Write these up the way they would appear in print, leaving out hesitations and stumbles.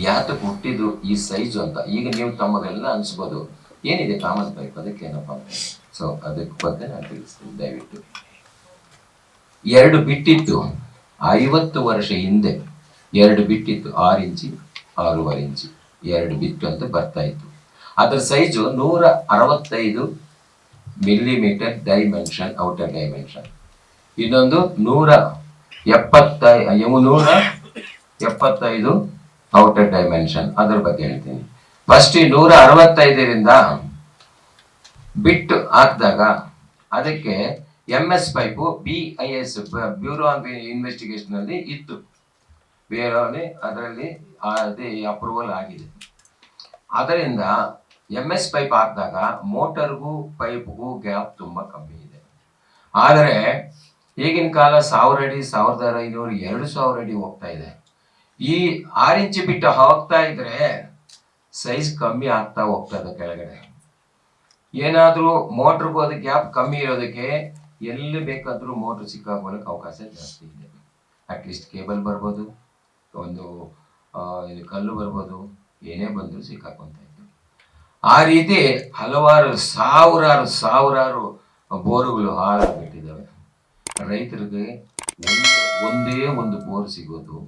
ಯಾತಕ್ಕೆ ಹುಟ್ಟಿದ್ದು ಈ ಸೈಜು ಅಂತ. ಈಗ ನೀವು ತಮ್ಮಗೆಲ್ಲ ಅನಿಸ್ಬೋದು ಏನಿದೆ ಕಾಮನ್ ಪೈಪ್, ಅದಕ್ಕೆ ಏನಪ್ಪ ಅಂತ. ಸೊ ಅದಕ್ಕೆ ಬಗ್ಗೆ ನಾನು ತಿಳಿಸ್ತೀನಿ ದಯವಿಟ್ಟು. 2 ಬಿಟ್ಟಿತ್ತು 50 ವರ್ಷ ಹಿಂದೆ, 2 ಬಿಟ್ಟಿತ್ತು 6 ಇಂಚಿ 6.5 ಇಂಚಿ 2 ಬಿಟ್ಟು ಅಂತ ಬರ್ತಾ ಇತ್ತು. ಅದರ size 165 millimetre dimension, outer dimension. ಇನ್ನೊಂದು 175 ಔಟರ್ ಡೈಮೆನ್ಷನ್. ಅದ್ರ ಬಗ್ಗೆ ಹೇಳ್ತೀನಿ. ಫಸ್ಟ್ 165ರಿಂದ ಬಿಟ್ಟು ಹಾಕಿದಾಗ ಅದಕ್ಕೆ MS pipe BIS bureau of investigation ಅಲ್ಲಿ ಇತ್ತು, ಬೇರೆ ಅದರಲ್ಲಿ ಅದೇ ಅಪ್ರೂವಲ್ ಆಗಿದೆ. ಅದರಿಂದ MS ಪೈಪ್ ಹಾಕಿದಾಗ ಮೋಟರ್ಗೂ ಪೈಪ್ಗೂ ಗ್ಯಾಪ್ ತುಂಬಾ ಕಮ್ಮಿ ಇದೆ. ಆದರೆ ಈಗಿನ ಕಾಲ 1000 ಅಡಿ 1500 2000 ಅಡಿ ಹೋಗ್ತಾ ಇದೆ. ಈ 6 ಇಂಚು ಬಿಟ್ಟು ಹೋಗ್ತಾ ಇದ್ರೆ ಸೈಜ್ ಕಮ್ಮಿ ಆಗ್ತಾ ಹೋಗ್ತದೆ ಕೆಳಗಡೆ. ಏನಾದ್ರೂ ಮೋಟರ್ಗೂ ಅದು ಗ್ಯಾಪ್ ಕಮ್ಮಿ ಇರೋದಕ್ಕೆ ಎಲ್ಲಿ ಬೇಕಾದ್ರೂ ಮೋಟರ್ ಸಿಕ್ಕಾಕೊಳ್ಳಕ್ಕೆ ಅವಕಾಶ ಜಾಸ್ತಿ ಇದೆ. ಅಟ್ಲೀಸ್ಟ್ ಕೇಬಲ್ ಬರ್ಬೋದು, ಒಂದು ಕಲ್ಲು ಬರ್ಬೋದು, ಏನೇ ಬಂದರೂ ಸಿಕ್ಕಾಕೊಂತ ಇತ್ತು. ಆ ರೀತಿ ಹಲವಾರು ಸಾವಿರಾರು ಬೋರುಗಳು ಹಾಳಾಗ್ಬಿಟ್ಟಿದ್ದಾವೆ. ರೈತರಿಗೆ ಒಂದೇ ಒಂದು ಬೋರ್ ಸಿಗೋದು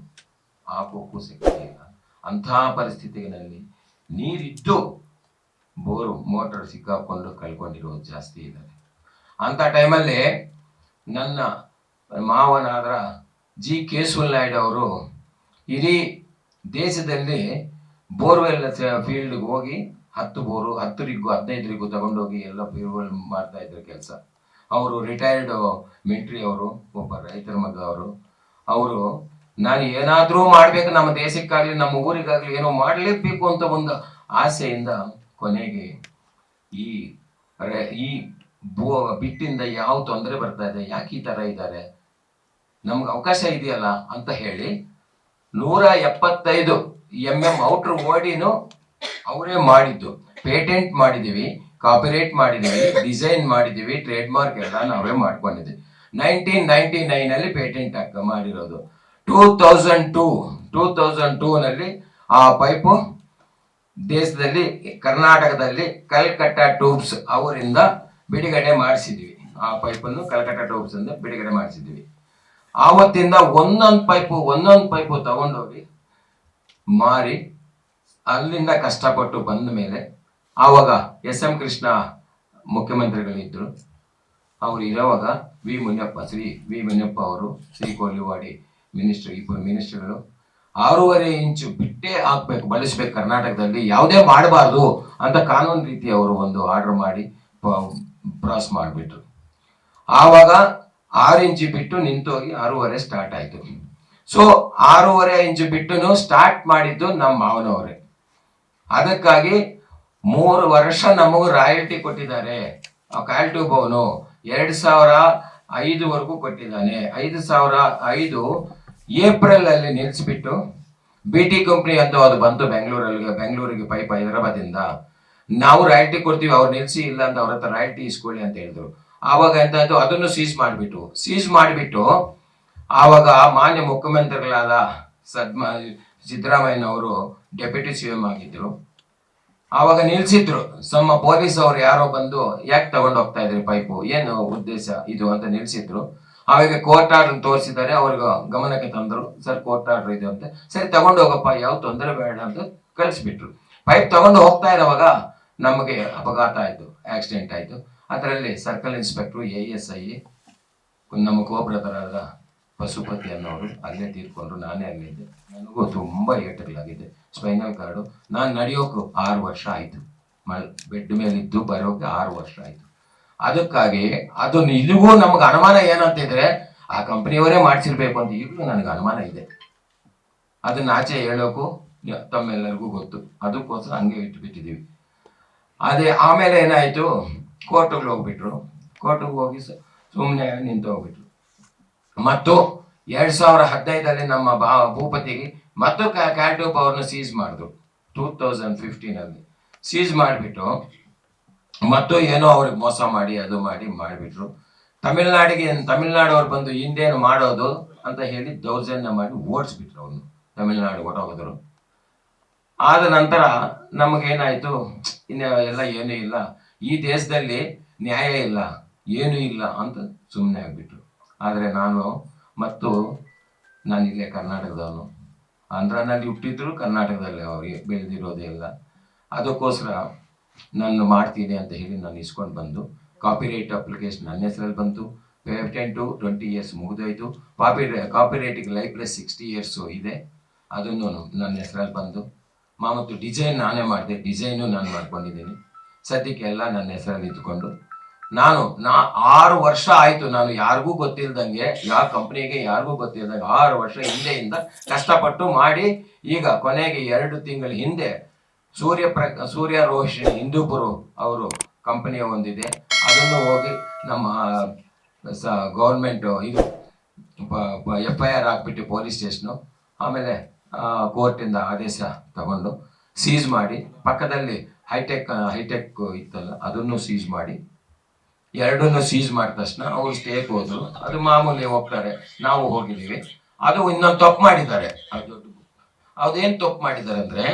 ಹಾಕೋಕ್ಕೂ ಸಿಗ್ತಾ ಇಲ್ಲ. ಅಂತಹ ಪರಿಸ್ಥಿತಿಗಳಲ್ಲಿ ನೀರಿದ್ದು ಬೋರು ಮೋಟರ್ ಸಿಕ್ಕಾಕೊಂಡು ಕಳ್ಕೊಂಡಿರೋದು ಜಾಸ್ತಿ ಇದ್ದಾರೆ. ಅಂಥ ಟೈಮಲ್ಲಿ ನನ್ನ ಮಾವನಾದ ಜಿ ಕೇಶವಲ್ ನಾಯ್ಡು ಅವರು ಇಡೀ ದೇಶದಲ್ಲಿ ಬೋರ್ವೆಲ್ ಫೀಲ್ಡ್ಗೆ ಹೋಗಿ 10 ಬೋರು 10 ರಿಗ್ಗು 15 ರಿಗ್ಗು ತಗೊಂಡೋಗಿ ಎಲ್ಲ ಬೋರ್ವೆಲ್ ಮಾಡ್ತಾ ಇದ್ರು ಕೆಲಸ. ಅವರು ರಿಟೈರ್ಡ್ ಮಿಲಿಟರಿ, ಅವರು ಒಬ್ಬ ರೈತರ ಮಗ. ಅವರು ನಾನು ಏನಾದರೂ ಮಾಡ್ಬೇಕು, ನಮ್ಮ ದೇಶಕ್ಕಾಗ್ಲಿ ನಮ್ಮ ಊರಿಗಾಗ್ಲಿ ಏನೋ ಮಾಡಲೇಬೇಕು ಅಂತ ಒಂದು ಆಸೆಯಿಂದ ಕೊನೆಗೆ ಈ ಬಿಟ್ಟಿಂದ ಯಾವ ತೊಂದರೆ ಬರ್ತಾ ಇದೆ, ಯಾಕೆ ಈ ತರ ಇದ್ದಾರೆ, ನಮ್ಗೆ ಅವಕಾಶ ಇದೆಯಲ್ಲ ಅಂತ ಹೇಳಿ 175 mm ಔಟರ್ ಓಡಿನು ಅವರೇ ಮಾಡಿದ್ದು. ಪೇಟೆಂಟ್ ಮಾಡಿದೀವಿ, ಕಾಪಿರೈಟ್ ಮಾಡಿದೀವಿ, ಡಿಸೈನ್ ಮಾಡಿದೀವಿ, ಟ್ರೇಡ್ ಮಾರ್ಕ್ ಎಲ್ಲ ನಾವೇ ಮಾಡ್ಕೊಂಡಿದ್ವಿ. 1999 ಅಲ್ಲಿ ಪೇಟೆಂಟ್ ಮಾಡಿರೋದು. 2002 ನಲ್ಲಿ ಆ ಪೈಪು ದೇಶದಲ್ಲಿ ಕರ್ನಾಟಕದಲ್ಲಿ ಕಲ್ಕಟ್ಟ ಟ್ಯೂಬ್ಸ್ ಅವರಿಂದ ಬಿಡುಗಡೆ ಮಾಡಿಸಿದ್ವಿ. ಆ ಪೈಪನ್ನು ಕಲ್ಕಟ್ಟ ಟ್ಯೂಬ್ಸ್ ಅಂತ ಬಿಡುಗಡೆ ಮಾಡಿಸಿದ್ವಿ. ಆವತ್ತಿಂದ ಒಂದೊಂದು ಪೈಪು ತಗೊಂಡೋಗಿ ಮಾರಿ ಅಲ್ಲಿಂದ ಕಷ್ಟಪಟ್ಟು ಬಂದ ಮೇಲೆ ಆವಾಗ SM ಕೃಷ್ಣ ಮುಖ್ಯಮಂತ್ರಿಗಳಿದ್ರು. ಅವರು ಇರೋವಾಗ ಶ್ರೀ ವಿ ಮುನಿಯಪ್ಪ ಅವರು, ಶ್ರೀ ಕೊಲ್ಲಿವಾಡಿ ಇಬ್ಬರು ಮಿನಿಸ್ಟರ್ಗಳು 6.5 ಇಂಚು ಬಿಟ್ಟೇ ಹಾಕ್ಬೇಕು, ಬಳಸ್ಬೇಕು ಕರ್ನಾಟಕದಲ್ಲಿ, ಯಾವುದೇ ಮಾಡಬಾರ್ದು ಅಂತ ಕಾನೂನು ರೀತಿ ಅವರು ಒಂದು ಆರ್ಡರ್ ಮಾಡಿ ಪಾಸ್ ಮಾಡಿಬಿಟ್ರು. ಆವಾಗ 6 ಇಂಚು ಬಿಟ್ಟು ನಿಂತೋಗಿ 6.5 ಸ್ಟಾರ್ಟ್ ಆಯ್ತು. ಸೊ 6.5 ಇಂಚು ಬಿಟ್ಟು ಸ್ಟಾರ್ಟ್ ಮಾಡಿದ್ದು ನಮ್ಮ ಮಾವನವರೇ. ಅದಕ್ಕಾಗಿ 3 ವರ್ಷ ನಮಗೂ ರಾಯಲ್ಟಿ ಕೊಟ್ಟಿದ್ದಾರೆ. ಕಾಲ್ ಟ್ಯೂಬ್ ಅವನು 2005ವರೆಗೂ ಕೊಟ್ಟಿದ್ದಾನೆ. 2005 ಏಪ್ರಿಲ್ ಅಲ್ಲಿ ನಿಲ್ಲಿಸ್ಬಿಟ್ಟು BT ಕಂಪ್ನಿ ಅಂತ ಅದು ಬಂತು ಬೆಂಗಳೂರಿಗೆ ಪೈಪ್ ಹೈದರಾಬಾದಿಂದ. ನಾವು ರಾಯಲ್ಟಿ ಕೊಡ್ತೀವಿ, ಅವ್ರು ನಿಲ್ಸಿ, ಇಲ್ಲ ಅಂತ ಅವ್ರ ಹತ್ರ ರಾಯಲ್ಟಿ ಇಸ್ಕೊಳ್ಳಿ ಅಂತ ಹೇಳಿದ್ರು. ಆವಾಗ ಎಂತಾಯ್ತು, ಅದನ್ನು ಸೀಸ್ ಮಾಡಿಬಿಟ್ಟು ಆವಾಗ ಮಾನ್ಯ ಮುಖ್ಯಮಂತ್ರಿಗಳಾದ ಸಿದ್ದರಾಮಯ್ಯನವರು ಡೆಪ್ಯೂಟಿ CM ಆಗಿದ್ರು. ಆವಾಗ ನಿಲ್ಸಿದ್ರು. ಪೊಲೀಸ್ ಅವ್ರು ಯಾರೋ ಬಂದು ಯಾಕೆ ತಗೊಂಡು ಹೋಗ್ತಾ ಇದ್ರಿ ಪೈಪು, ಏನು ಉದ್ದೇಶ ಇದು ಅಂತ ನಿಲ್ಸಿದ್ರು. ಆವಾಗ ಕೋರ್ಟ್ ಆರ್ಡರ್ ತೋರಿಸಿದ್ದಾರೆ, ಅವ್ರಿಗೆ ಗಮನಕ್ಕೆ ತಂದ್ರು. ಸರ್ ಕೋರ್ಟ್ ಆರ್ಡರ್ ಇದೆ ಅಂತ, ಸರಿ ತಗೊಂಡು ಹೋಗಪ್ಪ, ಯಾವ ತೊಂದರೆ ಬೇಡ ಅಂತ ಕಳಿಸ್ಬಿಟ್ರು. ಪೈಪ್ ತಗೊಂಡು ಹೋಗ್ತಾ ಇರೋವಾಗ ನಮಗೆ ಅಪಘಾತ ಆಯ್ತು, ಆಕ್ಸಿಡೆಂಟ್ ಆಯ್ತು. ಅದರಲ್ಲಿ ಸರ್ಕಲ್ ಇನ್ಸ್ಪೆಕ್ಟ್ರು ASI ನಮ್ಮ ಕೋಬ್ರದರಾದ ಪಶುಪತಿ ಅನ್ನೋರು ಅಲ್ಲೇ ತೀರ್ಕೊಂಡ್ರು. ನಾನೇ ಅಲ್ಲಿದ್ದೆ. ನನಗೂ ತುಂಬಾ ಏಟುಗಳಾಗಿದೆ, ಸ್ಪೈನಲ್ ಕಾರ್ಡು. ನಾನು ನಡೆಯೋಕೆ 6 ವರ್ಷ ಆಯ್ತು, ಬೆಡ್ ಮೇಲೆ ಇದ್ದು ಬರೋಕೆ 6 ವರ್ಷ ಆಯ್ತು. ಅದಕ್ಕಾಗಿ ಅದು ಇಲ್ಲಿಗೂ ನಮ್ಗೆ ಅನುಮಾನ ಏನಂತಿದ್ರೆ ಆ ಕಂಪನಿಯವರೇ ಮಾಡಿಸಿರ್ಬೇಕು ಅಂತ ಈಗಲೂ ನನಗೆ ಅನುಮಾನ ಇದೆ. ಅದನ್ನ ಆಚೆ ಹೇಳೋಕು ತಮ್ಮೆಲ್ಲರಿಗೂ ಗೊತ್ತು. ಅದಕ್ಕೋಸ್ಕರ ಹಂಗೆ ಇಟ್ಬಿಟ್ಟಿದೀವಿ. ಅದೇ ಆಮೇಲೆ ಏನಾಯ್ತು, ಕೋರ್ಟ್ಗೆ ಹೋಗ್ಬಿಟ್ರು. ಕೋರ್ಟ್ಗೆ ಹೋಗಿ ಸುಮ್ಮನೆ ನಿಂತು ಹೋಗ್ಬಿಟ್ರು. ಮತ್ತು 2015 ನಮ್ಮ ಭೂಪತಿಗೆ ಮತ್ತು ಕಾಲ್ ಟ್ಯೂಬ್ ಅವ್ರನ್ನ ಸೀಸ್ ಮಾಡಿದ್ರು. 2015 ಸೀಸ್ ಮಾಡಿಬಿಟ್ಟು ಮತ್ತು ಏನೋ ಅವ್ರಿಗೆ ಮೋಸ ಮಾಡಿ ಅದು ಮಾಡಿಬಿಟ್ರು. ತಮಿಳ್ನಾಡವ್ರು ಬಂದು ಹಿಂದೇನು ಮಾಡೋದು ಅಂತ ಹೇಳಿ ದೌರ್ಜನ್ಯ ಮಾಡಿ ಓಡಿಸ್ಬಿಟ್ರು. ಅವನು ತಮಿಳ್ನಾಡು ಹೊರಟೋಗಿದ್ರು. ಆದ ನಂತರ ನಮಗೇನಾಯ್ತು, ಇನ್ನು ಎಲ್ಲ ಏನೂ ಇಲ್ಲ, ಈ ದೇಶದಲ್ಲಿ ನ್ಯಾಯ ಇಲ್ಲ, ಏನೂ ಇಲ್ಲ ಅಂತ ಸುಮ್ಮನೆ ಆಗ್ಬಿಟ್ರು. ಆದರೆ ನಾನು ಇಲ್ಲೇ ಕರ್ನಾಟಕದವನು, ಆಂಧ್ರನಲ್ಲಿ ಹುಟ್ಟಿದ್ರು, ಕರ್ನಾಟಕದಲ್ಲಿ ಅವ್ರಿಗೆ ಬೆಳೆದಿರೋದೇ ಇಲ್ಲ. ಅದಕ್ಕೋಸ್ಕರ ನಾನು ಮಾಡ್ತೀನಿ ಅಂತ ಹೇಳಿ ನಾನು ಇಸ್ಕೊಂಡು ಬಂದು ಕಾಪಿರೈಟ್ ಅಪ್ಲಿಕೇಶನ್ ನನ್ನ ಹೆಸರಲ್ಲಿ ಬಂತು. ಪೇಟೆಂಟು 20 years ಮುಗಿದೋಯ್ತು. ಕಾಪಿರೈಟಿಗೆ ಲೈಫ್ ಪ್ಲಸ್ 60 years ಇದೆ, ಅದನ್ನು ನನ್ನ ಹೆಸರಲ್ಲಿ ಬಂದು. ಮತ್ತು ಡಿಸೈನ್ ನಾನೇ ಮಾಡಿದೆ, ಡಿಸೈನು ನಾನು ಮಾಡ್ಕೊಂಡಿದ್ದೀನಿ. ಸದ್ಯಕ್ಕೆ ಎಲ್ಲ ನನ್ನ ಹೆಸರಲ್ಲಿ ಇದ್ಕೊಂಡು ನಾನು 6 ವರ್ಷ ಆಯಿತು, ನಾನು ಯಾರಿಗೂ ಗೊತ್ತಿಲ್ದಂಗೆ, ಯಾವ ಕಂಪ್ನಿಗೆ ಯಾರಿಗೂ ಗೊತ್ತಿಲ್ದಂಗೆ 6 ವರ್ಷ ಹಿಂದೆಯಿಂದ ಕಷ್ಟಪಟ್ಟು ಮಾಡಿ, ಈಗ ಕೊನೆಗೆ 2 ತಿಂಗಳ ಹಿಂದೆ ಸೂರ್ಯ ರೋಷಿಣಿ ಹಿಂದೂಪುರ ಅವರು ಕಂಪನಿಯ ಒಂದಿದೆ, ಅದನ್ನು ಹೋಗಿ ನಮ್ಮ ಗೌರ್ಮೆಂಟ್ ಇದು FIR ಹಾಕ್ಬಿಟ್ಟು ಪೊಲೀಸ್ ಸ್ಟೇಷನು, ಆಮೇಲೆ ಕೋರ್ಟಿಂದ ಆದೇಶ ತಗೊಂಡು ಸೀಸ್ ಮಾಡಿ, ಪಕ್ಕದಲ್ಲಿ ಹೈಟೆಕ್ ಇತ್ತಲ್ಲ ಅದನ್ನು ಸೀಸ್ ಮಾಡಿ, ಎರಡನ್ನೂ ಸೀಸ್ ಮಾಡಿದ ತಕ್ಷಣ ಅವ್ರು ಸ್ಟೇಕ್ ಹೋದ್ರು. ಅದು ಮಾಮೂಲಿ ಹೋಗ್ತಾರೆ, ನಾವು ಹೋಗಿದ್ದೀವಿ. ಅದು ಇನ್ನೊಂದು ತಪ್ಪು ಮಾಡಿದ್ದಾರೆ. ಅದೇನು ತಪ್ಪು ಮಾಡಿದ್ದಾರೆ ಅಂದರೆ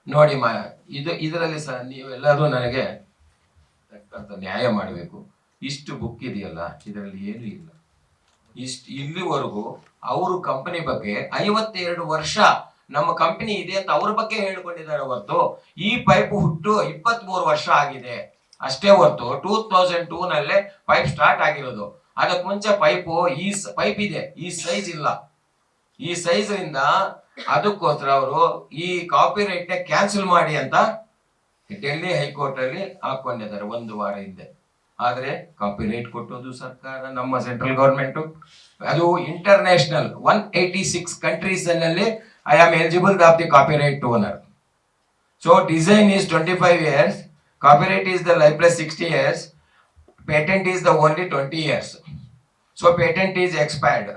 ನೋಡಿ ಇದರಲ್ಲಿ ಸಹ ನೀವೆಲ್ಲರೂ ನನಗೆ ನ್ಯಾಯ ಮಾಡಬೇಕು. ಇಷ್ಟು ಬುಕ್ ಇದೆಯಲ್ಲ, ಇದರಲ್ಲಿ ಏನೂ ಇಲ್ಲ. ಇಲ್ಲಿವರೆಗೂ ಅವರು ಕಂಪನಿ ಬಗ್ಗೆ 52 ವರ್ಷ ನಮ್ಮ ಕಂಪನಿ ಇದೆ ಅಂತ ಅವ್ರ ಬಗ್ಗೆ ಹೇಳ್ಕೊಂಡಿದ್ದಾರೆ ಹೊರತು, ಈ ಪೈಪ್ ಹುಟ್ಟು 23 ವರ್ಷ ಆಗಿದೆ ಅಷ್ಟೇ ಹೊರತು 2002 ಪೈಪ್ ಸ್ಟಾರ್ಟ್ ಆಗಿರೋದು. ಅದಕ್ಕೆ ಮುಂಚೆ ಈ ಪೈಪ್ ಇದೆ, ಈ ಸೈಜ್ ಇಲ್ಲ. ಈ ಸೈಜ್ ಇಂದ ಅದಕ್ಕೋಸ್ಕರ ಅವರು ಈ ಕಾಪಿರೈಟ್ ಕ್ಯಾನ್ಸಲ್ ಮಾಡಿ ಅಂತ ಡೆಲ್ಲಿ ಹೈಕೋರ್ಟ್ ಅಲ್ಲಿ ಹಾಕೊಂಡಿದ್ದಾರೆ 1 ವಾರ ಹಿಂದೆ. ಆದ್ರೆ ಕಾಪಿರೈಟ್ ಕೊಟ್ಟೋದು ಸರ್ಕಾರ, ನಮ್ಮ ಸೆಂಟ್ರಲ್ ಗವರ್ಮೆಂಟ್. ಅದು ಇಂಟರ್ನ್ಯಾಷನಲ್ 186 ಕಂಟ್ರೀಸ್ ನಲ್ಲಿ I am eligible of the copyright owner. So design is 25 years, copyright is the life plus 60 years, patent is the only 20 years. So patent is expired.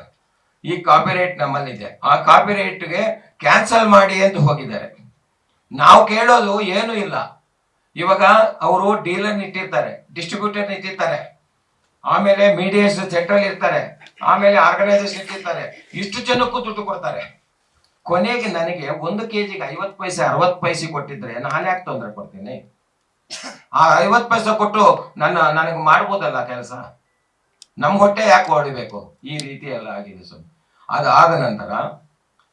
ಈ copyright ನಮ್ಮಲ್ಲಿದೆ, ಆ ಕಾಪಿರೈಟ್ಗೆ cancel ಮಾಡಿ ಅಂತ ಹೋಗಿದ್ದಾರೆ. ನಾವು ಕೇಳೋದು ಏನು ಇಲ್ಲ. ಇವಾಗ ಅವರು ಡೀಲರ್ ಇಟ್ಟಿರ್ತಾರೆ, ಡಿಸ್ಟ್ರಿಬ್ಯೂಟರ್ ಇಟ್ಟಿರ್ತಾರೆ, ಆಮೇಲೆ ಮೀಡಿಯೇಟರ್ಸ್ ಸೆಂಟ್ರಲ್ ಇರ್ತಾರೆ, ಆಮೇಲೆ ಆರ್ಗನೈಸೇಷನ್ ಇಟ್ಟಿರ್ತಾರೆ. ಇಷ್ಟು ಜನಕ್ಕೂ ದುಡ್ಡು ಕೊಡ್ತಾರೆ. ಕೊನೆಗೆ ನನಗೆ 1 kgಗೆ 50 ಪೈಸೆ 60 ಪೈಸೆ ಕೊಟ್ಟಿದ್ರೆ ನಾನು ಯಾಕೆ ತೊಂದರೆ ಕೊಡ್ತೀನಿ? ಆ 50 ಪೈಸೆ ಕೊಟ್ಟು ನನಗೆ ಮಾಡ್ಬೋದಲ್ಲ ಕೆಲಸ. ನಮ್ಮ ಹೊಟ್ಟೆ ಯಾಕೆ ಹೊಡಿಬೇಕು? ಈ ರೀತಿ ಎಲ್ಲ ಆಗಿದೆ ಸರ್. ಅದಾದ ನಂತರ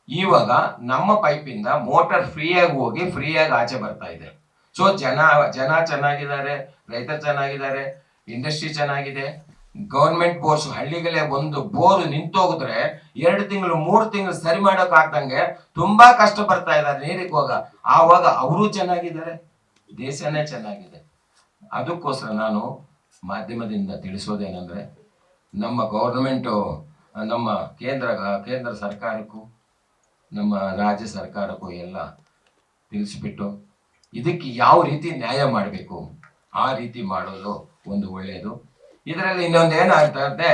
ಇವಾಗ ನಮ್ಮ ಪೈಪಿಂದ ಮೋಟರ್ ಫ್ರೀಯಾಗಿ ಹೋಗಿ ಫ್ರೀಯಾಗಿ ಆಚೆ ಬರ್ತಾ ಇದೆ. ಸೊ ಜನ ಚೆನ್ನಾಗಿದ್ದಾರೆ, ರೈತರು ಚೆನ್ನಾಗಿದ್ದಾರೆ, ಇಂಡಸ್ಟ್ರಿ ಚೆನ್ನಾಗಿದೆ. ಗೌರ್ಮೆಂಟ್ ಬೋರ್ಸ್ ಹಳ್ಳಿಗಳೇ ಒಂದು ಬೋರ್ ನಿಂತೋಗಿದ್ರೆ 2 ತಿಂಗಳು 3 ತಿಂಗಳು ಸರಿ ಮಾಡೋಕ್ ಆಗ್ದಂಗೆ ತುಂಬಾ ಕಷ್ಟ ಬರ್ತಾ ಇದ್ದಾರೆ ನೀರಿಗೆ ಆವಾಗ ಅವರು ಚೆನ್ನಾಗಿದ್ದಾರೆ, ದೇಶನೇ ಚೆನ್ನಾಗಿದೆ. ಅದಕ್ಕೋಸ್ಕರ ನಾನು ಮಾಧ್ಯಮದಿಂದ ತಿಳಿಸೋದೇನೆಂದ್ರೆ, ನಮ್ಮ ಗೌರ್ಮೆಂಟು, ನಮ್ಮ ಕೇಂದ್ರ ಸರ್ಕಾರಕ್ಕೂ ನಮ್ಮ ರಾಜ್ಯ ಸರ್ಕಾರಕ್ಕೂ ಎಲ್ಲ ತಿಳಿಸ್ಬಿಟ್ಟು ಇದಕ್ಕೆ ಯಾವ ರೀತಿ ನ್ಯಾಯ ಮಾಡಬೇಕು ಆ ರೀತಿ ಮಾಡೋದು ಒಂದು ಒಳ್ಳೆಯದು. ಇದರಲ್ಲಿ ಇನ್ನೊಂದು ಏನಾಗ್ತಾ ಇದೆ,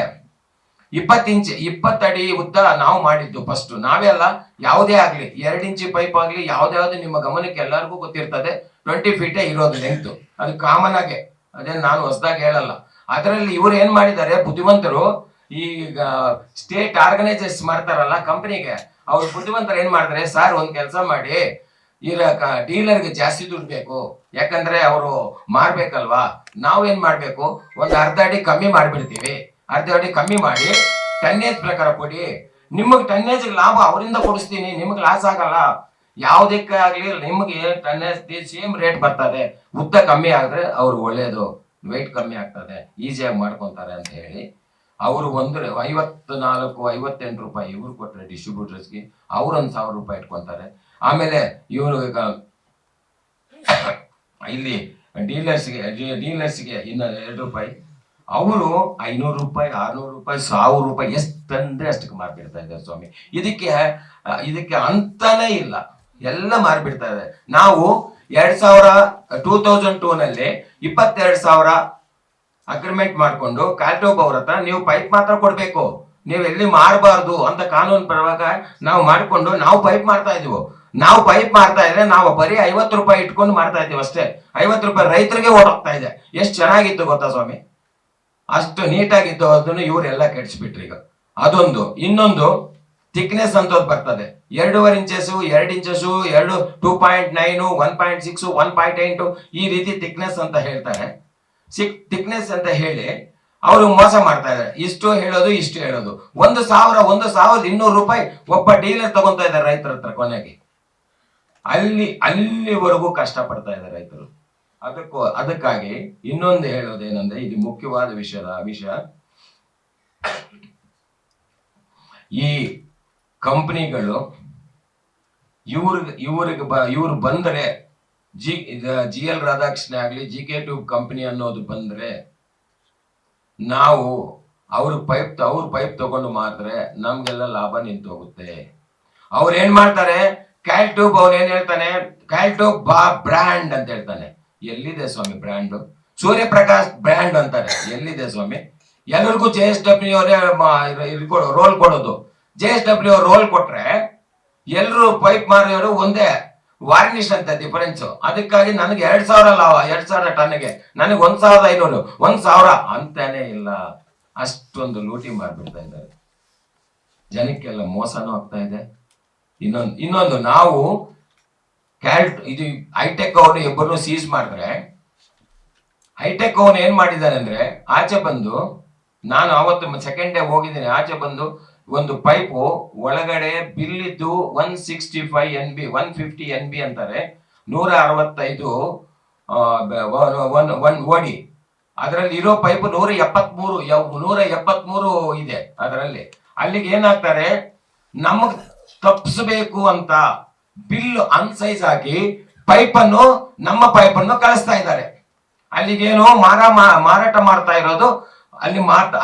20 ಅಡಿ ಉದ್ದ ನಾವು ಮಾಡಿದ್ದು ಫಸ್ಟ್ ನಾವೇ ಅಲ್ಲ. ಯಾವುದೇ ಆಗ್ಲಿ 2 ಇಂಚ್ ಪೈಪ್ ಆಗ್ಲಿ ಯಾವ್ದಾವ್ದು ನಿಮ್ಮ ಗಮನಕ್ಕೆ ಎಲ್ಲರಿಗೂ ಗೊತ್ತಿರ್ತದೆ, 20 feet ಇರೋದು ಲೆಂತ್. ಅದು ಕಾಮನ್ ಆಗಿ, ಅದೇನು ನಾನು ಹೊಸದಾಗಿ ಹೇಳಲ್ಲ. ಅದರಲ್ಲಿ ಇವ್ರು ಏನ್ ಮಾಡಿದ್ದಾರೆ ಬುದ್ಧಿವಂತರು, ಈಗ ಸ್ಟೇಟ್ ಆರ್ಗನೈಸೇಷನ್ ಮಾಡ್ತಾರಲ್ಲ ಕಂಪನಿಗೆ, ಅವ್ರು ಬುದ್ಧಿವಂತರು ಏನ್ ಮಾಡಿದ್ರೆ, ಸರ್ ಒಂದ್ ಕೆಲಸ ಮಾಡಿ, ಡೀಲರ್ಗೆ ಜಾಸ್ತಿ ದುಡ್ಡು ಬೇಕು, ಯಾಕಂದ್ರೆ ಅವರು ಮಾರ್ಬೇಕಲ್ವಾ, ನಾವೇನ್ ಮಾಡ್ಬೇಕು, ಒಂದು ಅರ್ಧ ಅಡಿ ಕಮ್ಮಿ ಮಾಡ್ಬಿಡ್ತೀವಿ, ಅರ್ಧ ಅಡಿ ಕಮ್ಮಿ ಮಾಡಿ ಟನ್ನೇಜ್ ಪ್ರಕಾರ ಕೊಡಿ, ನಿಮಗ್ ಟನ್ನೇಜ್ ಲಾಭ ಅವರಿಂದ ಕೊಡಿಸ್ತೀನಿ, ನಿಮಗ್ ಲಾಸ್ ಆಗಲ್ಲ. ಯಾವ್ದಕ್ಕೆ ಆಗ್ಲಿ ನಿಮ್ಗೆ ಟನ್ನೇಜ್ ಸೇಮ್ ರೇಟ್ ಬರ್ತದೆ, ಉದ್ದ ಕಮ್ಮಿ ಆದ್ರೆ ಅವ್ರು ಒಳ್ಳೇದು, ವೆಯ್ಟ್ ಕಮ್ಮಿ ಆಗ್ತದೆ, ಈಸಿಯಾಗಿ ಮಾಡ್ಕೊಂತಾರೆ ಅಂತ ಹೇಳಿ ಅವರು 54-58 ರೂಪಾಯಿ ಇವ್ರು ಕೊಟ್ಟರೆ ಡಿಸ್ಟ್ರಿಬ್ಯೂಟರ್ಸ್ಗೆ, ಅವ್ರು 1,000 ರೂಪಾಯಿ ಇಟ್ಕೊಂತಾರೆ. ಆಮೇಲೆ ಇವರು ಇಲ್ಲಿ ಡೀಲರ್ಸ್ಗೆ ಇನ್ನು 2 ರೂಪಾಯಿ, ಅವರು 500 ರೂಪಾಯಿ 600 ರೂಪಾಯಿ 1000 ರೂಪಾಯಿ ಎಷ್ಟಂದ್ರೆ ಅಷ್ಟಕ್ಕೆ ಮಾರ್ಬಿಡ್ತಾ ಇದ್ದಾರೆ ಸ್ವಾಮಿ. ಇದಕ್ಕೆ ಅಂತಾನೇ ಇಲ್ಲ, ಎಲ್ಲ ಮಾರ್ಬಿಡ್ತಾ ಇದೆ. ನಾವು 2002 ನಲ್ಲಿ 22,000 ಅಗ್ರಿಮೆಂಟ್ ಮಾಡ್ಕೊಂಡು ಕಾಲ್ಟೋಬ್ ಅವ್ರ ಹತ್ರ ನೀವು ಪೈಪ್ ಮಾತ್ರ ಕೊಡ್ಬೇಕು, ನೀವು ಎಲ್ಲಿ ಮಾರಬಾರ್ದು ಅಂತ ಕಾನೂನು ಪ್ರಕಾರ ನಾವು ಮಾಡ್ಕೊಂಡು ನಾವು ಪೈಪ್ ಮಾಡ್ತಾ ಇದೀವಿ. ನಾವು ಪೈಪ್ ಮಾಡ್ತಾ ಇದ್ರೆ ನಾವು ಬರೀ 50 ರೂಪಾಯಿ ಇಟ್ಕೊಂಡು ಮಾಡ್ತಾ ಇದೀವಿ ಅಷ್ಟೇ. 50 ರೂಪಾಯಿ ರೈತರಿಗೆ ಓಡೋಗ್ತಾ ಇದೆ. ಎಷ್ಟು ಚೆನ್ನಾಗಿತ್ತು ಗೊತ್ತಾ ಸ್ವಾಮಿ, ಅಷ್ಟು ನೀಟಾಗಿತ್ತು. ಅದನ್ನು ಇವರೆಲ್ಲ ಕೆಡಿಸ್ಬಿಟ್ರಿ. ಈಗ ಅದೊಂದು. ಇನ್ನೊಂದು, ಥಿಕ್ನೆಸ್ ಅಂತ ಬರ್ತದೆ, 2.5 ಇಂಚಸ್, 2 ಇಂಚಸ್, 2.9, 1.6, 1.8 ಈ ರೀತಿ ಥಿಕ್ನೆಸ್ ಅಂತ ಹೇಳ್ತಾರೆ. ಥಿಕ್ನೆಸ್ ಅಂತ ಹೇಳಿ ಅವರು ಮೋಸ ಮಾಡ್ತಾ ಇದ್ದಾರೆ. ಇಷ್ಟು ಹೇಳೋದು 1,200 ರೂಪಾಯಿ ಒಬ್ಬ ಡೀಲರ್ ತಗೊಂತಾ ಇದ್ದಾರೆ ರೈತರ ಹತ್ರ. ಕೊನೆಗೆ ಅಲ್ಲಿವರೆಗೂ ಕಷ್ಟ ಪಡ್ತಾ ಇದ್ದಾರೆ ರೈತರು. ಅದಕ್ಕಾಗಿ ಇನ್ನೊಂದು ಹೇಳೋದೇನಂದ್ರೆ, ಇದು ಮುಖ್ಯವಾದ ವಿಷಯ, ಈ ಕಂಪನಿಗಳು ಇವ್ರು ಬಂದ್ರೆ GL ರಾಧಾಕೃಷ್ಣ ಆಗ್ಲಿ, GK2 ಕಂಪನಿ ಅನ್ನೋದು ಬಂದ್ರೆ ನಾವು ಅವ್ರ ಪೈಪ್ ತಗೊಂಡು ಮಾತ್ರೆ ನಮ್ಗೆಲ್ಲ ಲಾಭ ನಿಂತು ಹೋಗುತ್ತೆ. ಅವ್ರು ಏನ್ ಮಾಡ್ತಾರೆ, ಕ್ಯಾಲ್ಟ್ಯೂಬ್ ಅವ್ರು ಏನ್ ಹೇಳ್ತಾನೆ, ಕ್ಯಾಲ್ಟ್ಯೂಬ್ ಬ್ರ್ಯಾಂಡ್ ಅಂತ ಹೇಳ್ತಾನೆ. ಎಲ್ಲಿದೆ ಸ್ವಾಮಿ ಬ್ರ್ಯಾಂಡ್? ಸೂರ್ಯಪ್ರಕಾಶ್ ಬ್ರ್ಯಾಂಡ್ ಅಂತಾರೆ. ಎಲ್ಲಿದೆ ಸ್ವಾಮಿ? ಎಲ್ಲರಿಗೂ JSW ಅವರೇ ರೋಲ್ ಕೊಡೋದು. JSW ಅವ್ರು ರೋಲ್ ಕೊಟ್ರೆ ಎಲ್ರು ಪೈಪ್ ಮಾರಿಯೋರು ಒಂದೇ, ವಾರ್ನಿಷ್ ಅಂತ ಡಿಫರೆನ್ಸ್. ಅದಕ್ಕಾಗಿ ನನಗೆ 2,000 ಲಾಭ, 2,000 ಟನ್ಗೆ, ನನಗೆ 1,500, 1,000 ಅಂತಾನೆ ಇಲ್ಲ. ಅಷ್ಟೊಂದು ಲೂಟಿ ಮಾಡ್ಬಿಡ್ತಾ ಇದ್ದಾರೆ. ಜನಕ್ಕೆಲ್ಲ ಮೋಸನೂ ಆಗ್ತಾ ಇದೆ. ಇನ್ನೊಂದು ನಾವು ಇದು ಹೈಟೆಕ್ ಅವನು ಇಬ್ಬರನ್ನು ಸೀಸ್ ಮಾಡಿದ್ರೆ, ಹೈಟೆಕ್ ಅವನು ಏನ್ ಮಾಡಿದ್ದಾನೆ ಅಂದ್ರೆ, ಆಚೆ ಬಂದು, ನಾನು ಅವತ್ತು ಸೆಕೆಂಡ್ ಡೇ ಹೋಗಿದ್ದೀನಿ, ಆಚೆ ಬಂದು ಒಂದು ಪೈಪು ಒಳಗಡೆ ಬಿಲ್ ಇದ್ದು 165 NB, 150 NB ಅಂತಾರೆ, 165 ಓಡಿ. ಅದರಲ್ಲಿ ಇರೋ ಪೈಪ್ 173 ಇದೆ ಅದರಲ್ಲಿ. ಅಲ್ಲಿಗೆ ಏನಾಗ್ತಾರೆ, ನಮಗ್ ತಪ್ಪಿಸಬೇಕು ಅಂತ ಬಿಲ್ ಅನ್ಸೈಜ್ ಹಾಕಿ ನಮ್ಮ ಪೈಪನ್ನು ಕಳಿಸ್ತಾ ಇದ್ದಾರೆ. ಅಲ್ಲಿಗೇನು ಮಾರಾಟ ಮಾಡ್ತಾ ಇರೋದು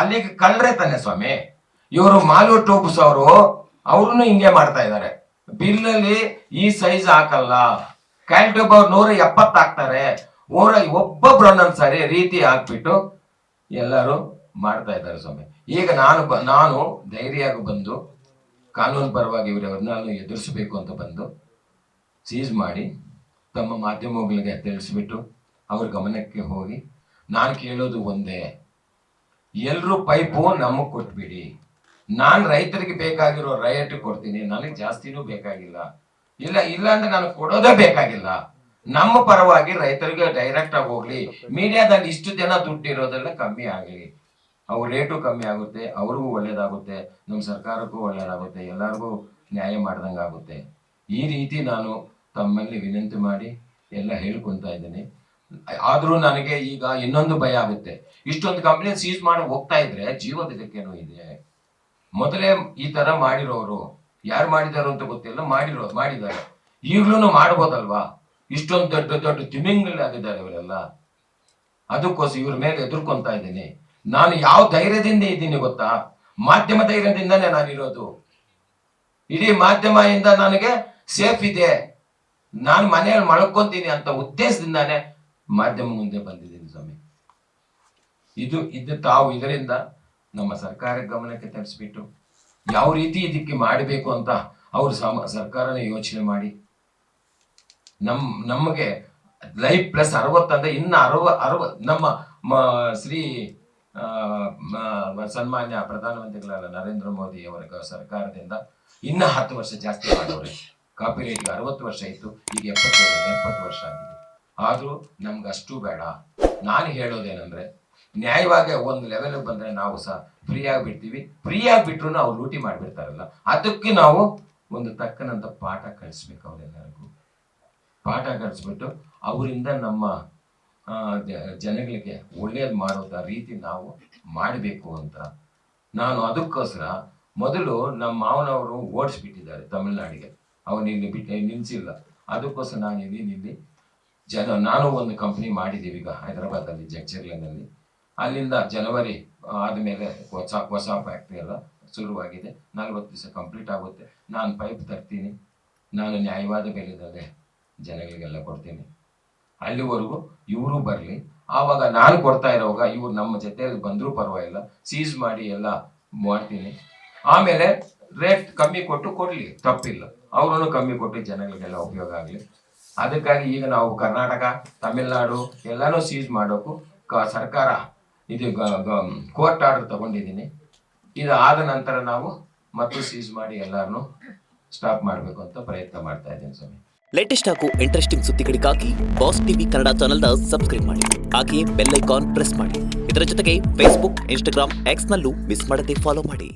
ಅಲ್ಲಿಗೆ ಕಳ್ರೆ ತಾನೆ ಸ್ವಾಮಿ. ಇವರು ಮಾಲು ಟ್ಯೂಬ್ಸ್ ಅವ್ರು ಹಿಂಗೆ ಮಾಡ್ತಾ ಇದ್ದಾರೆ. ಬಿಲ್ ಅಲ್ಲಿ ಈ ಸೈಜ್ ಹಾಕಲ್ಲ. ಕ್ಯಾಲ್ಟ್ಯೂಬ್ ಅವ್ರು 170 ಹಾಕ್ತಾರೆ, ಒಬ್ಬೊಬ್ರು ಒಂದೊಂದ್ಸರಿ ರೀತಿ ಹಾಕ್ಬಿಟ್ಟು ಎಲ್ಲರೂ ಮಾಡ್ತಾ ಇದ್ದಾರೆ ಸ್ವಾಮಿ. ಈಗ ನಾನು ಧೈರ್ಯವಾಗಿ ಬಂದು ಕಾನೂನು ಪರವಾಗಿ ಇವರವ್ರನ್ನ ಎದುರಿಸಬೇಕು ಅಂತ ಬಂದು ಸೀಸ್ ಮಾಡಿ ತಮ್ಮ ಮಾಧ್ಯಮಗಳಿಗೆ ತಿಳಿಸ್ಬಿಟ್ಟು ಅವ್ರ ಗಮನಕ್ಕೆ ಹೋಗಿ ನಾನು ಕೇಳೋದು ಒಂದೇ, ಎಲ್ರೂ ಪೈಪು ನಮಗೆ ಕೊಟ್ಬಿಡಿ. ನಾನು ರೈತರಿಗೆ ಬೇಕಾಗಿರೋ ರೇಟ್ ಕೊಡ್ತೀನಿ, ನನಗೆ ಜಾಸ್ತಿನೂ ಬೇಕಾಗಿಲ್ಲ. ಇಲ್ಲ ಅಂದ್ರೆ ನಾನು ಕೊಡೋದೇ ಬೇಕಾಗಿಲ್ಲ. ನಮ್ಮ ಪರವಾಗಿ ರೈತರಿಗೆ ಡೈರೆಕ್ಟ್ ಆಗಿ ಹೋಗ್ಲಿ. ಮೀಡಿಯಾದಲ್ಲಿ ಇಷ್ಟು ಜನ ದುಡ್ಡು ಇರೋದೆಲ್ಲ ಕಮ್ಮಿ ಆಗಲಿ, ಅವ್ರ ರೇಟು ಕಮ್ಮಿ ಆಗುತ್ತೆ, ಅವ್ರಿಗೂ ಒಳ್ಳೇದಾಗುತ್ತೆ, ನಮ್ಮ ಸರ್ಕಾರಕ್ಕೂ ಒಳ್ಳೇದಾಗುತ್ತೆ, ಎಲ್ಲರಿಗೂ ನ್ಯಾಯ ಮಾಡ್ದಂಗೆ ಆಗುತ್ತೆ. ಈ ರೀತಿ ನಾನು ತಮ್ಮಲ್ಲಿ ವಿನಂತಿ ಮಾಡಿ ಎಲ್ಲ ಹೇಳ್ಕೊಂತ ಇದ್ದೀನಿ. ಆದ್ರೂ ನನಗೆ ಈಗ ಇನ್ನೊಂದು ಭಯ ಆಗುತ್ತೆ. ಇಷ್ಟೊಂದು ಕಂಪ್ನಿ ಸೀಸ್ ಮಾಡಿ ಹೋಗ್ತಾ ಇದ್ರೆ ಜೀವದ ಇದಕ್ಕೇನೋ ಇದೆ. ಮೊದಲೇ ಈ ತರ ಮಾಡಿರೋರು ಯಾರು ಮಾಡಿದಾರೋ ಅಂತ ಗೊತ್ತಿಲ್ಲ, ಮಾಡಿದ್ದಾರೆ. ಈಗ್ಲೂ ಮಾಡ್ಬೋದಲ್ವಾ? ಇಷ್ಟೊಂದು ದೊಡ್ಡ ತಿಮಿಂಗಲಾಗಿದ್ದಾರೆ ಇವರೆಲ್ಲ. ಅದಕ್ಕೋಸ್ಕರ ಇವ್ರ ಮೇಲೆ ಎದುರ್ಕೊಂತ ಇದ್ದೀನಿ. ನಾನು ಯಾವ ಧೈರ್ಯದಿಂದ ಇದ್ದೀನಿ ಗೊತ್ತಾ? ಮಾಧ್ಯಮ ಧೈರ್ಯದಿಂದಾನೇ ನಾನಿರೋದು. ಇಡೀ ಮಾಧ್ಯಮದಿಂದ ನನಗೆ ಸೇಫ್ ಇದೆ, ನಾನು ಮನೆಯಲ್ಲಿ ಮಳ್ಕೊಂತೀನಿ ಅಂತ ಉದ್ದೇಶದಿಂದಾನೇ ಮಾಧ್ಯಮ ಮುಂದೆ ಬಂದಿದ್ದೀನಿ ಸ್ವಾಮಿ. ಇದು ತಾವು ಇದರಿಂದ ನಮ್ಮ ಸರ್ಕಾರ ಗಮನಕ್ಕೆ ತರಿಸ್ಬಿಟ್ಟು ಯಾವ ರೀತಿ ಇದಕ್ಕೆ ಮಾಡಬೇಕು ಅಂತ ಅವರು ಸರ್ಕಾರನೇ ಯೋಚನೆ ಮಾಡಿ ನಮಗೆ ಲೈಫ್ ಪ್ಲಸ್ 60 ಅಂದ್ರೆ ಇನ್ನು 60 ನಮ್ಮ ಶ್ರೀ ಸನ್ಮಾನ್ಯ ಪ್ರಧಾನಮಂತ್ರಿಗಳಾದ ನರೇಂದ್ರ ಮೋದಿ ಅವರ ಸರ್ಕಾರದಿಂದ ಇನ್ನು 10 ವರ್ಷ ಜಾಸ್ತಿ ಮಾಡೋರೆ. ಕಾಪಿ ರೇಟ್ಗೆ 60 ವರ್ಷ ಇತ್ತು, ಈಗ 70 ವರ್ಷ ಆಗಿದೆ. ಆದ್ರೂ ನಮ್ಗೆ ಅಷ್ಟು ಬೇಡ. ನಾನು ಹೇಳೋದೇನಂದ್ರೆ, ನ್ಯಾಯವಾಗಿ ಒಂದು ಲೆವೆಲ್ ಬಂದ್ರೆ ನಾವು ಸಹ ಫ್ರೀ ಆಗಿಬಿಡ್ತೀವಿ. ಫ್ರೀ ಆಗಿಬಿಟ್ರು ಅವ್ರು ಲೂಟಿ ಮಾಡಿಬಿಡ್ತಾರಲ್ಲ, ಅದಕ್ಕೆ ನಾವು ಒಂದು ತಕ್ಕನಂತ ಪಾಠ ಕಲಿಸ್ಬೇಕು. ಅವರೆಲ್ಲರಿಗೂ ಪಾಠ ಕಲಿಸ್ಬಿಟ್ಟು ಅವರಿಂದ ನಮ್ಮ ಜನಗಳಿಗೆ ಒಳ್ಳೇದು ಮಾಡೋದ ರೀತಿ ನಾವು ಮಾಡಬೇಕು ಅಂತ ನಾನು ಅದಕ್ಕೋಸ್ಕರ ಮೊದಲು ನಮ್ಮ ಮಾವನವರು ಓಡಿಸ್ಬಿಟ್ಟಿದ್ದಾರೆ ತಮಿಳ್ನಾಡಿಗೆ. ಅವನು ಇಲ್ಲಿ ನಿಲ್ಸಿಲ್ಲ. ಅದಕ್ಕೋಸ್ಕರ ನಾನು ಇಲ್ಲಿ ನಾನು ಒಂದು ಕಂಪ್ನಿ ಮಾಡಿದ್ದೀವಿ ಈಗ ಹೈದರಾಬಾದಲ್ಲಿ, ಜಗ್ಜರ್ಲನಲ್ಲಿ. ಅಲ್ಲಿಂದ ಜನವರಿ ಆದಮೇಲೆ ಹೊಸ ಫ್ಯಾಕ್ಟ್ರಿ ಎಲ್ಲ ಶುರುವಾಗಿದೆ. 40 ದಿವಸ ಕಂಪ್ಲೀಟ್ ಆಗುತ್ತೆ. ನಾನು ಪೈಪ್ ತರ್ತೀನಿ, ನಾನು ನ್ಯಾಯವಾದ ಬೆಲೆದಲ್ಲೇ ಜನಗಳಿಗೆಲ್ಲ ಕೊಡ್ತೀನಿ. ಅಲ್ಲಿವರೆಗೂ ಇವರು ಬರಲಿ. ಆವಾಗ ನಾನು ಕೊಡ್ತಾ ಇರೋವಾಗ ಇವ್ರು ನಮ್ಮ ಜೊತೆಯಲ್ಲಿ ಬಂದರೂ ಪರವಾಗಿಲ್ಲ, ಸೀಸ್ ಮಾಡಿ ಎಲ್ಲ ಮಾಡ್ತೀನಿ. ಆಮೇಲೆ ರೇಟ್ ಕಮ್ಮಿ ಕೊಡಲಿ, ತಪ್ಪಿಲ್ಲ. ಅವ್ರೂ ಕಮ್ಮಿ ಕೊಟ್ಟು ಜನಗಳಿಗೆಲ್ಲ ಉಪಯೋಗ ಆಗಲಿ. ಅದಕ್ಕಾಗಿ ಈಗ ನಾವು ಕರ್ನಾಟಕ, ತಮಿಳ್ನಾಡು ಎಲ್ಲನೂ ಸೀಸ್ ಮಾಡೋಕ್ಕೂ ಸರ್ಕಾರ ಇದು ಕೋರ್ಟ್ ಆರ್ಡರ್ ತಗೊಂಡಿದ್ದೀನಿ. ಇದು ಆದ ನಂತರ ನಾವು ಮತ್ತು ಸೀಸ್ ಮಾಡಿ ಎಲ್ಲಾರನ್ನು ಸ್ಟಾಪ್ ಮಾಡಬೇಕು ಅಂತ ಪ್ರಯತ್ನ ಮಾಡ್ತಾ ಇದ್ದೀನಿ ಸ್ವಾಮಿ. ಲೇಟೆಸ್ಟ್ ಹಾಗೂ ಇಂಟ್ರೆಸ್ಟಿಂಗ್ ಸುದ್ದಿಗಳಿಗಾಗಿ ಬಾಸ್ ಟಿವಿ ಕನ್ನಡ ಚಾನೆಲ್ನ ಸಬ್ಸ್ಕ್ರೈಬ್ ಮಾಡಿ. ಹಾಗೆಯೇ ಬೆಲ್ ಐಕಾನ್ ಪ್ರೆಸ್ ಮಾಡಿ. ಇದರ ಜೊತೆಗೆ ಫೇಸ್ಬುಕ್, ಇನ್ಸ್ಟಾಗ್ರಾಮ್, ಎಕ್ಸ್ನಲ್ಲೂ ಮಿಸ್ ಮಾಡದೆ ಫಾಲೋ ಮಾಡಿ.